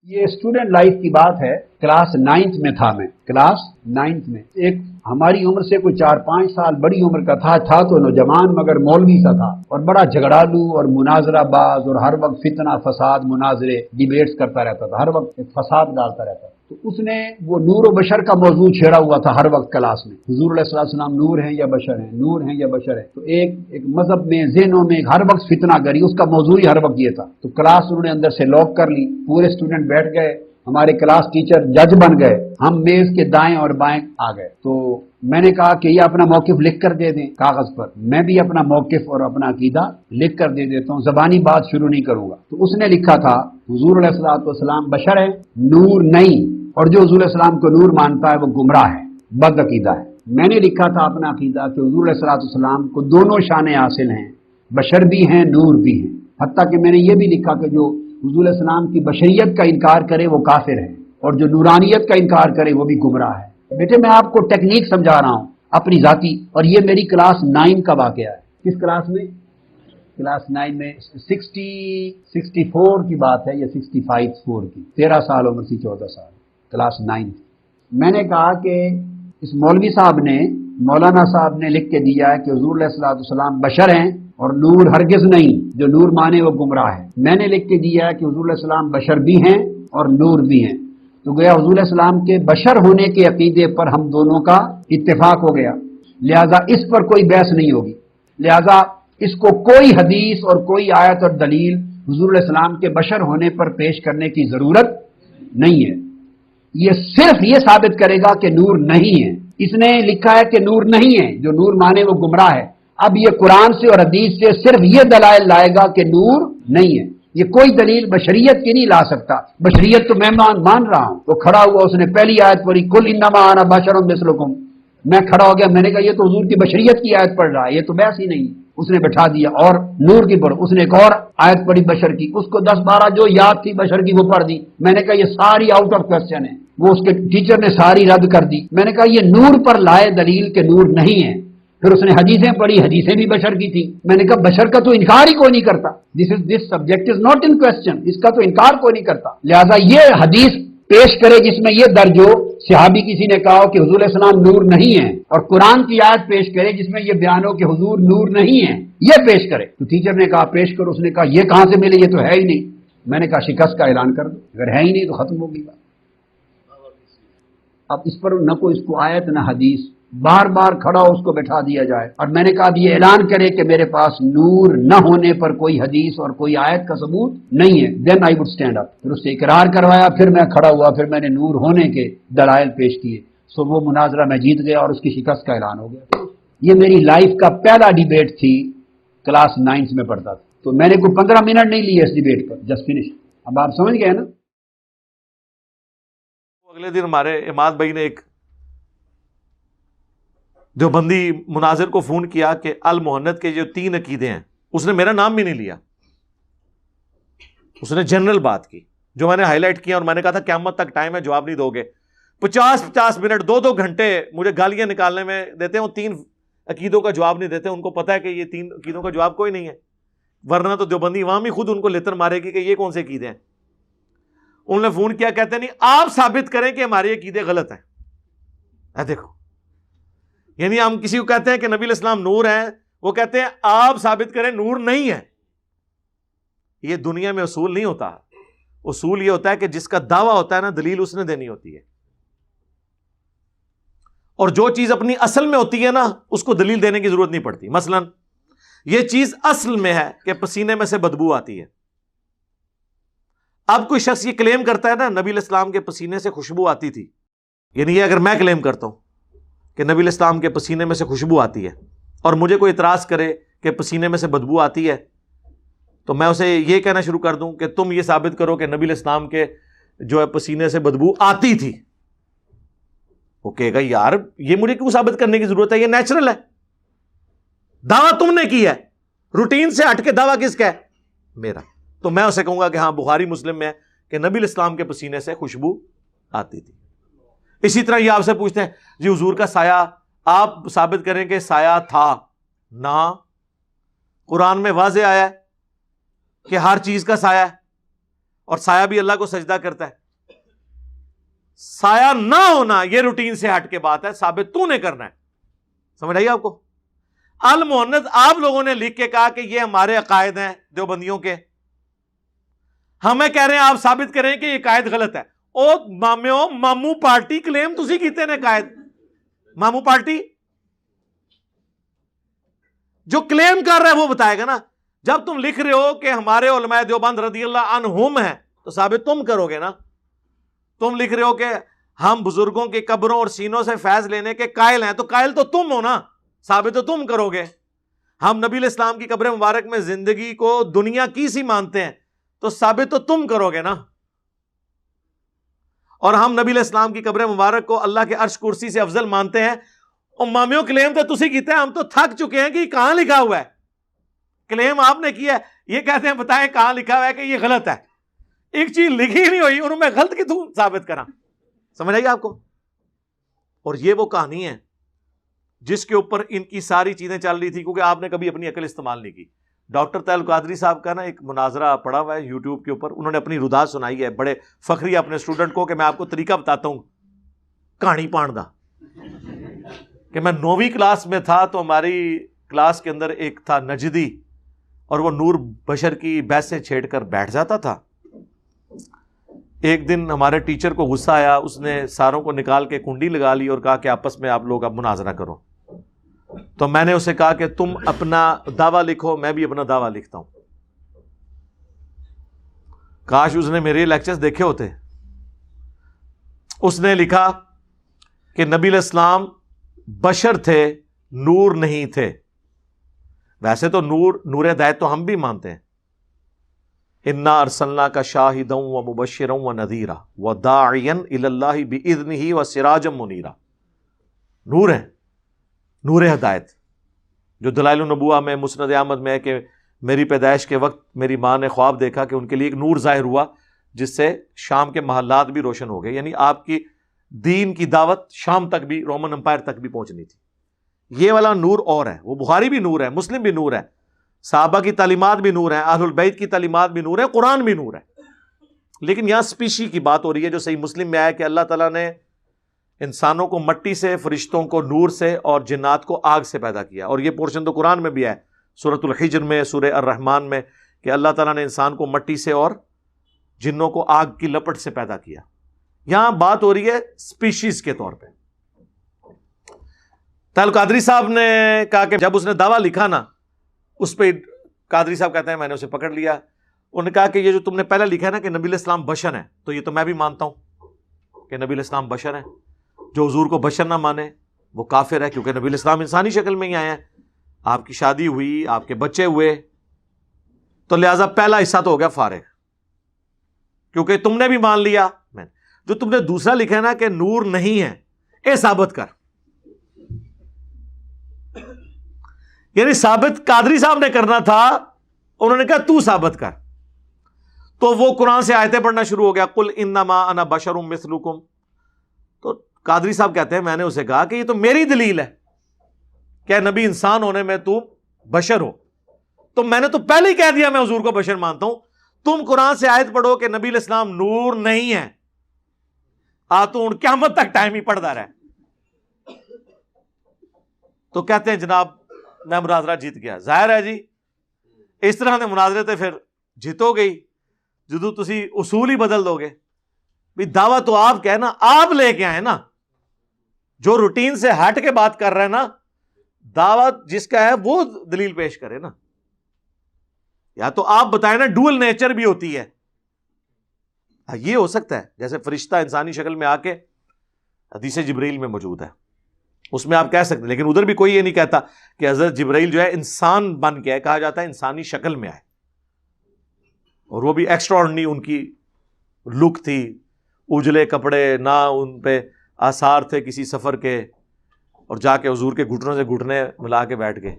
یہ student life کی بات ہے. کلاس 9th میں تھا میں، کلاس 9th میں. ایک ہماری عمر سے کوئی 4-5 سال بڑی عمر کا تھا تو نوجوان مگر مولوی سا تھا، اور بڑا جھگڑالو اور مناظرہ باز، اور ہر وقت فتنہ فساد مناظرے ڈیبیٹس کرتا رہتا تھا، ہر وقت فساد ڈالتا رہتا تھا. تو اس نے وہ نور و بشر کا موضوع چھیڑا ہوا تھا ہر وقت کلاس میں. حضور علیہ السلام نور ہیں یا بشر ہیں، نور ہیں یا بشر ہیں. تو ایک مذہب میں ذہنوں میں ہر وقت فتنہ گری، اس کا موضوع ہی ہر وقت یہ تھا. تو کلاس انہوں نے اندر سے لاک کر لی، پورے اسٹوڈنٹ بیٹھ گئے، ہمارے کلاس ٹیچر جج بن گئے، ہم میز کے دائیں اور بائیں آ گئے. تو میں نے کہا کہ یہ اپنا موقف لکھ کر دے دیں کاغذ پر. میں بھی اپنا موقف اور اپنا عقیدہ لکھ کر دے دیتا ہوں، زبانی بات شروع نہیں کروں گا. تو اس نے لکھا تھا حضور علیہ السلام بشر ہے، نور نہیں، اور جو حضور علیہ السلام کو نور مانتا ہے وہ گمراہ ہے، بد عقیدہ ہے. میں نے لکھا تھا اپنا عقیدہ کہ حضور علیہ السلام کو دونوں شانیں حاصل ہیں، بشر بھی ہیں، نور بھی ہیں. حتیٰ کہ میں نے یہ بھی لکھا کہ جو حضور علیہ السلام کی بشریت کا انکار کرے وہ کافر ہے، اور جو نورانیت کا انکار کرے وہ بھی گمراہ ہے. بیٹے میں آپ کو ٹیکنیک سمجھا رہا ہوں اپنی ذاتی، اور یہ میری کلاس 9 کا واقعہ ہے. کس کلاس میں؟ کلاس 9 میں 64 کی بات ہے یا 65 کی، 13 سال عمر سی، 14 سال، کلاس 9. میں نے کہا کہ اس مولوی صاحب نے، مولانا صاحب نے لکھ کے دیا ہے کہ حضور علیہ السلام بشر ہیں اور نور ہرگز نہیں، جو نور مانے وہ گمراہ ہے. میں نے لکھ کے دیا ہے کہ حضور علیہ السلام بشر بھی ہیں اور نور بھی ہیں. تو گویا حضور علیہ السلام کے بشر ہونے کے عقیدے پر ہم دونوں کا اتفاق ہو گیا، لہذا اس پر کوئی بحث نہیں ہوگی. لہذا اس کو کوئی حدیث اور کوئی آیت اور دلیل حضور علیہ السلام کے بشر ہونے پر پیش کرنے کی ضرورت نہیں ہے. یہ صرف یہ ثابت کرے گا کہ نور نہیں ہے. اس نے لکھا ہے کہ نور نہیں ہے، جو نور مانے وہ گمراہ ہے. اب یہ قرآن سے اور حدیث سے صرف یہ دلائل لائے گا کہ نور نہیں ہے. یہ کوئی دلیل بشریت کی نہیں لا سکتا. بشریت تو میں مان رہا ہوں. وہ کھڑا ہوا، اس نے پہلی آیت پڑھی، کل انما انا بشر مثلکم. میں کھڑا ہو گیا، میں نے کہا یہ تو حضور کی بشریت کی آیت پڑھ رہا ہے، یہ تو بحث ہی نہیں. اس نے بٹھا دیا اور نور کی پڑھ. اس نے ایک اور آیت پڑھی بشر کی، اس کو 10-12 جو یاد تھی بشر کی وہ پڑھ دی. میں نے کہا یہ ساری آؤٹ آف کوسچن ہے. وہ اس کے ٹیچر نے ساری رد کر دی. میں نے کہا یہ نور پر لائے دلیل کہ نور نہیں ہے. پھر اس نے حدیثیں پڑھی، حدیثیں بھی بشر کی تھی. میں نے کہا بشر کا تو انکار ہی کوئی نہیں کرتا. This subject is not in question, اس کا تو انکار کوئی نہیں کرتا. لہذا یہ حدیث پیش کرے جس میں یہ درج ہو، صحابی کسی نے کہا ہو کہ حضور علیہ السلام نور نہیں ہے، اور قرآن کی آیت پیش کرے جس میں یہ بیان ہو کہ حضور نور نہیں ہے، یہ پیش کرے. تو ٹیچر نے کہا پیش کرو. اس نے کہا یہ کہاں سے ملے، یہ تو ہے ہی نہیں. میں نے کہا شکست کا اعلان کر دو، اگر ہے ہی نہیں تو ختم ہوگی بات. اب اس پر نہ کوئی اس کو آیت نہ حدیث، بار بار کھڑا ہو اس کو بٹھا دیا جائے. اور میں نے کہا اب یہ اعلان کرے کہ میرے پاس نور نہ ہونے پر کوئی حدیث اور کوئی آیت کا ثبوت نہیں ہے، دین آئی وڈ اسٹینڈ اپ. پھر اس سے اقرار کروایا، پھر میں کھڑا ہوا، پھر میں نے نور ہونے کے دلائل پیش کیے. سو وہ مناظرہ میں جیت گیا اور اس کی شکست کا اعلان ہو گیا. یہ میری لائف کا پہلا ڈیبیٹ تھی، کلاس 9 میں پڑھتا تھا. تو میں نے کوئی 15 منٹ نہیں لیے اس ڈیبیٹ پر، جسٹ فنش. اب آپ سمجھ گئے نا. اگلے دن ہمارے اماد بھائی نے ایک دیوبندی مناظر کو فون کیا کہ المحنت کے جو 3 عقیدے ہیں، اس نے میرا نام بھی نہیں لیا، اس نے جنرل بات کی جو میں نے ہائی لائٹ کیا، اور میں نے کہا تھا قیامت تک ٹائم ہے، جواب نہیں دو گے. 50 منٹ 2 گھنٹے مجھے گالیاں نکالنے میں دیتے ہیں. وہ 3 عقیدوں کا جواب نہیں دیتے. ان کو پتا ہے کہ یہ 3 عقیدوں کا جواب کوئی نہیں ہے، ورنہ تو دیوبندی عوام ہی خود ان کو لیتر مارے گی کہ یہ کون سے عقیدے ہیں. انہوں نے فون کیا، کہتے نہیں آپ ثابت کریں کہ ہمارے عقیدے غلط ہیں. دیکھو، یعنی ہم کسی کو کہتے ہیں کہ نبی علیہ السلام نور ہیں، وہ کہتے ہیں آپ ثابت کریں نور نہیں ہے. یہ دنیا میں اصول نہیں ہوتا. اصول یہ ہوتا ہے کہ جس کا دعویٰ ہوتا ہے نا، دلیل اس نے دینی ہوتی ہے. اور جو چیز اپنی اصل میں ہوتی ہے نا، اس کو دلیل دینے کی ضرورت نہیں پڑتی. مثلا یہ چیز اصل میں ہے کہ پسینے میں سے بدبو آتی ہے. اب کوئی شخص یہ کلیم کرتا ہے نا نبی علیہ السلام کے پسینے سے خوشبو آتی تھی، یعنی یہ اگر میں کلیم کرتا ہوں کہ نبی علیہ السلام کے پسینے میں سے خوشبو آتی ہے، اور مجھے کوئی اعتراض کرے کہ پسینے میں سے بدبو آتی ہے، تو میں اسے یہ کہنا شروع کر دوں کہ تم یہ ثابت کرو کہ نبی علیہ السلام کے جو ہے پسینے سے بدبو آتی تھی. وہ کہے گا یار یہ مجھے کیوں ثابت کرنے کی ضرورت ہے، یہ نیچرل ہے. دعویٰ تم نے کی ہے، روٹین سے ہٹ کے دعویٰ کس کا ہے؟ میرا. تو میں اسے کہوں گا کہ ہاں بخاری مسلم میں ہے کہ نبی علیہ السلام کے پسینے سے خوشبو آتی تھی. اسی طرح یہ آپ سے پوچھتے ہیں جی حضور کا سایہ، آپ ثابت کریں کہ سایہ تھا. نہ، قرآن میں واضح آیا ہے کہ ہر چیز کا سایہ ہے. اور سایہ بھی اللہ کو سجدہ کرتا ہے. سایہ نہ ہونا یہ روٹین سے ہٹ کے بات ہے, ثابت تو نے کرنا ہے. سمجھ آئی آپ کو؟ المؤنث آپ لوگوں نے لکھ کے کہا کہ یہ ہمارے عقائد ہیں دیوبندیوں کے, ہمیں کہہ رہے ہیں آپ ثابت کریں کہ یہ قائد غلط ہے. او مامو پارٹی کلیم تسی کیتے نے قائد, مامو پارٹی جو کلیم کر رہا ہے وہ بتائے گا نا. جب تم لکھ رہے ہو کہ ہمارے علماء دیوبند رضی اللہ عنہم ہیں تو ثابت تم کرو گے نا. تم لکھ رہے ہو کہ ہم بزرگوں کی قبروں اور سینوں سے فیض لینے کے قائل ہیں تو قائل تو تم ہو نا, ثابت تو تم کرو گے. ہم نبی علیہ السلام کی قبر مبارک میں زندگی کو دنیا کی سی مانتے ہیں تو ثابت تو تم کرو گے نا. اور ہم نبی علیہ السلام کی قبر مبارک کو اللہ کے عرش کرسی سے افضل مانتے ہیں. اور مامیوں کلیم تو تسی کیتے ہیں, ہم تو تھک چکے ہیں کہ یہ کہاں لکھا ہوا ہے. کلیم آپ نے کیا ہے, یہ کہتے ہیں بتائیں کہاں لکھا ہوا ہے کہ یہ غلط ہے. ایک چیز لکھی نہیں ہوئی اور میں غلط کی تو ثابت کرا. سمجھ آئی آپ کو؟ اور یہ وہ کہانی ہے جس کے اوپر ان کی ساری چیزیں چل رہی تھی, کیونکہ آپ نے کبھی اپنی عقل استعمال نہیں کی. ڈاکٹر طاہر القادری صاحب کا نا ایک مناظرہ پڑا ہوا ہے یوٹیوب کے اوپر, انہوں نے اپنی رداعت سنائی ہے بڑے فخری اپنے اسٹوڈنٹ کو کہ میں آپ کو طریقہ بتاتا ہوں کہانی پان دا. کہ میں 9ویں کلاس میں تھا تو ہماری کلاس کے اندر ایک تھا نجدی, اور وہ نور بشر کی بحثیں چھیڑ کر بیٹھ جاتا تھا. ایک دن ہمارے ٹیچر کو غصہ آیا, اس نے ساروں کو نکال کے کنڈی لگا لی اور کہا کہ آپس میں آپ لوگ اب مناظرہ کرو. تو میں نے اسے کہا کہ تم اپنا دعویٰ لکھو, میں بھی اپنا دعویٰ لکھتا ہوں. کاش اس نے میرے لیکچرز دیکھے ہوتے. اس نے لکھا کہ نبی علیہ السلام بشر تھے, نور نہیں تھے. ویسے تو نور ہدایت تو ہم بھی مانتے ہیں. انا ارسلناک شاہدا ومبشرا ونذیرا وداعیا الی اللہ باذنہ وسراجا منیرا. نور ہے, نور ہدایت, جو دلائل النبوہ میں مسند احمد میں ہے کہ میری پیدائش کے وقت میری ماں نے خواب دیکھا کہ ان کے لیے ایک نور ظاہر ہوا جس سے شام کے محلات بھی روشن ہو گئے. یعنی آپ کی دین کی دعوت شام تک بھی, رومن امپائر تک بھی پہنچنی تھی. یہ والا نور اور ہے, وہ بخاری بھی نور ہے, مسلم بھی نور ہے, صحابہ کی تعلیمات بھی نور ہیں, اہل البیت کی تعلیمات بھی نور ہے, قرآن بھی نور ہے. لیکن یہاں سپیشی کی بات ہو رہی ہے جو صحیح مسلم میں آیا کہ اللہ تعالیٰ نے انسانوں کو مٹی سے, فرشتوں کو نور سے اور جنات کو آگ سے پیدا کیا. اور یہ پورشن تو قرآن میں بھی ہے, سورۃ الحجر میں, سورہ الرحمن میں, کہ اللہ تعالیٰ نے انسان کو مٹی سے اور جنوں کو آگ کی لپٹ سے پیدا کیا. یہاں بات ہو رہی ہے سپیشیز کے طور پہ. طاہر القادری صاحب نے کہا کہ جب اس نے دعویٰ لکھا نا, اس پہ قادری صاحب کہتے ہیں میں نے اسے پکڑ لیا. انہوں نے کہا کہ یہ جو تم نے پہلے لکھا ہے نا کہ نبی علیہ السلام بشر ہیں, تو یہ تو میں بھی مانتا ہوں کہ نبی علیہ السلام بشر ہیں. جو حضور کو بشر نہ مانے وہ کافر ہے, کیونکہ نبی علیہ السلام انسانی شکل میں ہی آئے ہیں. آپ کی شادی ہوئی, آپ کے بچے ہوئے, تو لہٰذا پہلا حصہ تو ہو گیا فارغ, کیونکہ تم نے بھی مان لیا. میں جو تم نے دوسرا لکھا ہے نا کہ نور نہیں ہے, اے ثابت کر. یعنی ثابت قادری صاحب نے کرنا تھا, انہوں نے کہا تو ثابت کر. تو وہ قرآن سے آیتیں پڑھنا شروع ہو گیا, قل انما انا بشر مثلکم. تو قادری صاحب کہتے ہیں میں نے اسے کہا کہ یہ تو میری دلیل ہے کہ نبی انسان ہونے میں تو بشر ہو, تو میں نے تو پہلے ہی کہہ دیا میں حضور کو بشر مانتا ہوں. تم قرآن سے آیت پڑھو کہ نبی علیہ السلام نور نہیں ہے, تو قیامت تک ٹائم ہی پڑھتا رہے. تو کہتے ہیں جناب میں مناظرہ جیت گیا. ظاہر ہے جی اس طرح کے مناظرے تے پھر جیتو گئی جدو تسی اصول ہی بدل دو گے. بھی دعویٰ تو آپ کہنا, آپ لے کے آئے نا, جو روٹین سے ہٹ کے بات کر رہے ہیں نا, دعویٰ جس کا ہے وہ دلیل پیش کرے نا. یا تو آپ بتائیں نا ڈوئل نیچر بھی ہوتی ہے, یہ ہو سکتا ہے جیسے فرشتہ انسانی شکل میں آ کے حدیث جبریل میں موجود ہے, اس میں آپ کہہ سکتے ہیں. لیکن ادھر بھی کوئی یہ نہیں کہتا کہ حضرت جبرائیل جو ہے انسان بن کے ہے, کہا جاتا ہے انسانی شکل میں آئے, اور وہ بھی ایکسٹرا آرڈنری ان کی لک تھی, اجلے کپڑے, نہ ان پہ آثار تھے کسی سفر کے, اور جا کے حضور کے گھٹنوں سے گھٹنے ملا کے بیٹھ گئے.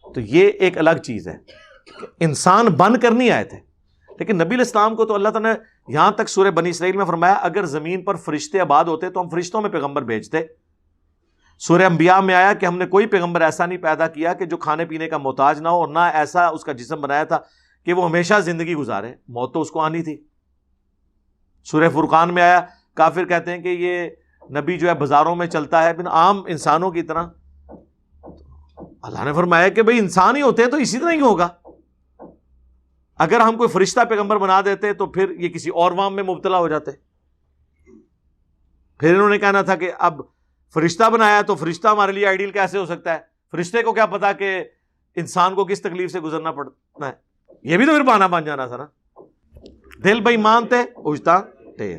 تو یہ ایک الگ چیز ہے, انسان بن کر نہیں آئے تھے. لیکن نبی علیہ السلام کو تو اللہ تعالیٰ نے یہاں تک سورہ بنی اسرائیل میں فرمایا اگر زمین پر فرشتے آباد ہوتے تو ہم فرشتوں میں پیغمبر بھیجتے. سورہ انبیاء میں آیا کہ ہم نے کوئی پیغمبر ایسا نہیں پیدا کیا کہ جو کھانے پینے کا محتاج نہ ہو, اور نہ ایسا اس کا جسم بنایا تھا کہ وہ ہمیشہ زندگی گزارے, موت تو اس کو آنی تھی. سورہ فرقان میں آیا، کافر کہتے ہیں کہ یہ نبی جو ہے بازاروں میں چلتا ہے عام انسانوں کی طرح. اللہ نے فرمایا کہ بھئی انسان ہی ہوتے ہیں تو اسی طرح ہی ہوگا. اگر ہم کوئی فرشتہ پیغمبر بنا دیتے تو پھر یہ کسی اور وام میں مبتلا ہو جاتے. پھر انہوں نے کہنا تھا کہ اب فرشتہ بنایا تو فرشتہ ہمارے لیے آئیڈیل کیسے ہو سکتا ہے؟ فرشتے کو کیا پتا کہ انسان کو کس تکلیف سے گزرنا پڑتا ہے؟ یہ بھی تو پھر بہانہ بن جانا تھا نا. دل بے ایمان تھے اجتا ٹھیر.